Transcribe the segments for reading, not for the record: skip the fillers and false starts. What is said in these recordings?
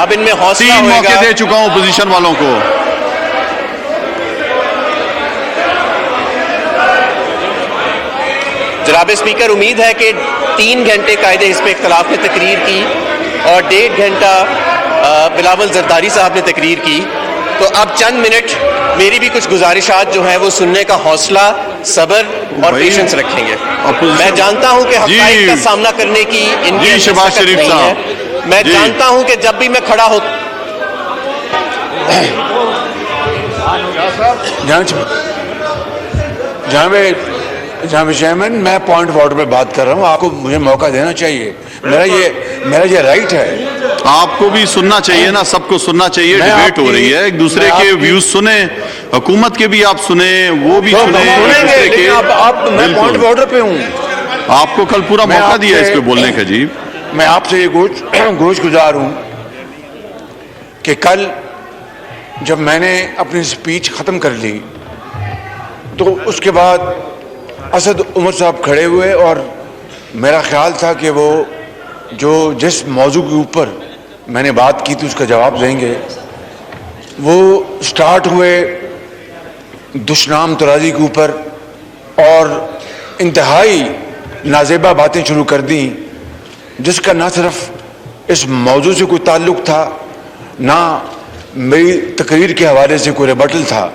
اب ان میں حوصلہ 3 ہوئے موقع گا. دے چکا ہوں اپوزیشن والوں کو. جناب اسپیکر، امید ہے کہ 3 گھنٹے قائد حزب اختلاف نے تقریر کی اور 1.5 گھنٹہ بلاول زرداری صاحب نے تقریر کی، تو اب چند منٹ میری بھی کچھ گزارشات جو ہیں وہ سننے کا حوصلہ، صبر اور پیشنس رکھیں گے. میں جانتا ہوں کہ حقائق کا سامنا کرنے کی ان کی شہباز شریف نہیں ہے. صاحب، میں جانتا ہوں کہ جب بھی میں کھڑا ہوں جناب چیئرمین، میں پوائنٹ آف آرڈر پہ بات کر رہا ہوں. آپ کو مجھے موقع دینا چاہیے. میرا یہ رائٹ ہے. آپ کو بھی سننا چاہیے نا، سب کو سننا چاہیے. ڈیبیٹ ہو رہی ہے، ایک دوسرے کے ویوز سنیں، حکومت کے بھی آپ سنیں، وہ بھی سنیں دوسرے کے. میں پوائنٹ آف آرڈر پہ ہوں. آپ کو کل پورا موقع دیا اس پہ بولنے کا. جی میں آپ سے یہ گوش گزار ہوں کہ کل جب میں نے اپنی سپیچ ختم کر لی تو اس کے بعد اسد عمر صاحب کھڑے ہوئے اور میرا خیال تھا کہ وہ جس موضوع کے اوپر میں نے بات کی تھی اس کا جواب دیں گے. وہ سٹارٹ ہوئے دشنام ترازی کے اوپر اور انتہائی نازیبہ باتیں شروع کر دیں جس کا نہ صرف اس موضوع سے کوئی تعلق تھا، نہ میری تقریر کے حوالے سے کوئی ریبٹل تھا.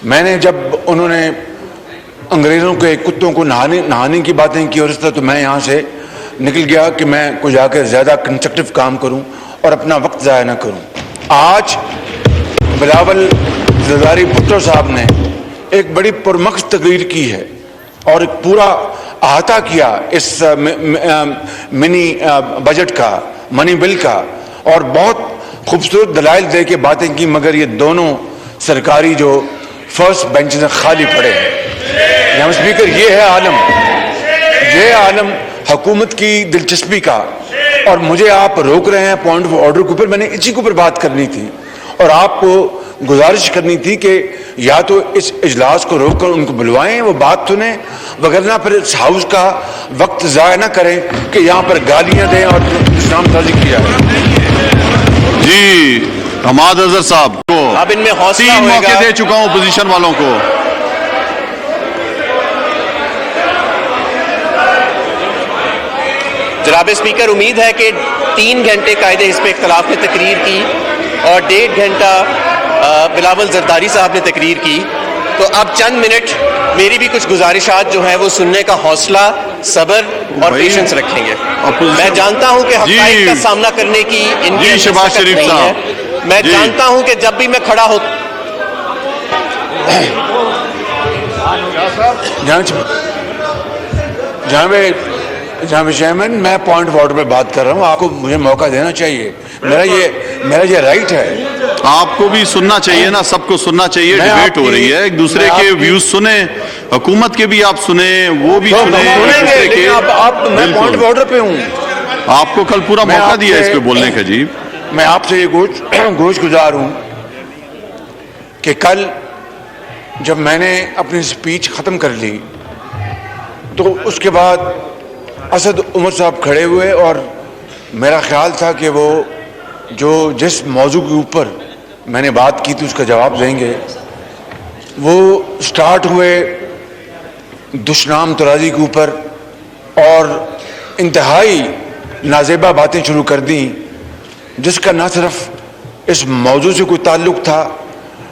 میں نے جب انہوں نے انگریزوں کے کتوں کو نہانے کی باتیں کی اور اس طرح، تو میں یہاں سے نکل گیا کہ میں کو جا کے زیادہ کنسٹرکٹیو کام کروں اور اپنا وقت ضائع نہ کروں. آج بلاول زرداری بھٹو صاحب نے ایک بڑی پرمغز تقریر کی ہے اور ایک پورا احاطہ کیا اس منی بجٹ کا، منی بل کا، اور بہت خوبصورت دلائل دے کے باتیں کی، مگر یہ دونوں سرکاری جو فرسٹ بینچ سے خالی پڑے ہیں. جناب اسپیکر، یہ عالم حکومت کی دلچسپی کا، اور مجھے آپ روک رہے ہیں پوائنٹ آف آرڈر کے اوپر. میں نے اسی کے اوپر بات کرنی تھی اور آپ کو گزارش کرنی تھی کہ یا تو اس اجلاس کو روک کر ان کو بلوائیں، وہ بات سنیں، وگرنہ پھر اس ہاؤس کا وقت ضائع نہ کریں کہ یہاں پر گالیاں دیں اور اسلام سازی کی جائے. جی حماد اظہر صاحب کو اب ان میں حوصلہ 3 ہوئے موقع گا. دے چکا ہوں اپوزیشن والوں کو. جناب اسپیکر، امید ہے کہ 3 گھنٹے قائد حزب اختلاف نے تقریر کی اور 1.5 گھنٹہ بلاول زرداری صاحب نے تقریر کی، تو اب چند منٹ میری بھی کچھ گزارشات جو ہیں وہ سننے کا حوصلہ، صبر اور پیشنس رکھیں گے. میں جانتا ہوں کہ حقائق کا سامنا کرنے کی ان کی شہباز شریف نہیں ہے. صاحب، میں جانتا ہوں کہ جب بھی میں کھڑا ہوں جناب چیئرمین، میں پوائنٹ آف آرڈر پہ بات کر رہا ہوں. آپ کو مجھے موقع دینا چاہیے. میرا یہ رائٹ ہے. آپ کو بھی سننا چاہیے نا، سب کو سننا چاہیے. ڈیبیٹ ہو رہی ہے، ایک دوسرے کے ویوز سنیں، حکومت کے بھی آپ سنیں، وہ بھی سنیں دوسرے کے. میں پوائنٹ آف آرڈر پہ ہوں. آپ کو کل پورا موقع دیا اس پہ بولنے کا. جی میں آپ سے یہ گوش گزار ہوں کہ کل جب میں نے اپنی سپیچ ختم کر لی تو اس کے بعد اسد عمر صاحب کھڑے ہوئے اور میرا خیال تھا کہ وہ جس موضوع کے اوپر میں نے بات کی تھی اس کا جواب دیں گے. وہ سٹارٹ ہوئے دشنام ترازی کے اوپر اور انتہائی نازیبہ باتیں شروع کر دیں جس کا نہ صرف اس موضوع سے کوئی تعلق تھا،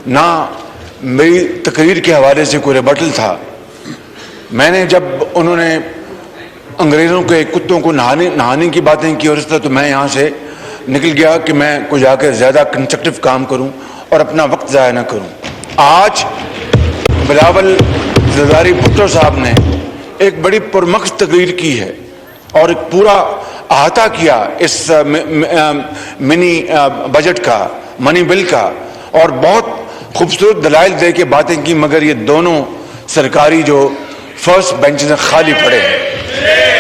نہ میری تقریر کے حوالے سے کوئی ریبٹل تھا. میں نے جب انہوں نے انگریزوں کے کتوں کو نہانے کی باتیں کی اور اس طرح، تو میں یہاں سے نکل گیا کہ میں کو جا کے زیادہ کنسٹرکٹیو کام کروں اور اپنا وقت ضائع نہ کروں. آج بلاول زرداری بھٹو صاحب نے ایک بڑی پرمغز تقریر کی ہے اور ایک پورا احاطہ کیا اس منی بجٹ کا، منی بل کا، اور بہت خوبصورت دلائل دے کے باتیں کی، مگر یہ دونوں سرکاری جو فرسٹ بینچ سے خالی پڑے ہیں.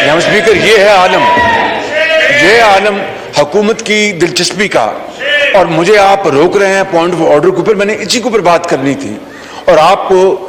جناب اسپیکر، یہ عالم حکومت کی دلچسپی کا، اور مجھے آپ روک رہے ہیں پوائنٹ آف آرڈر کے اوپر. میں نے اسی کے اوپر بات کرنی تھی اور آپ کو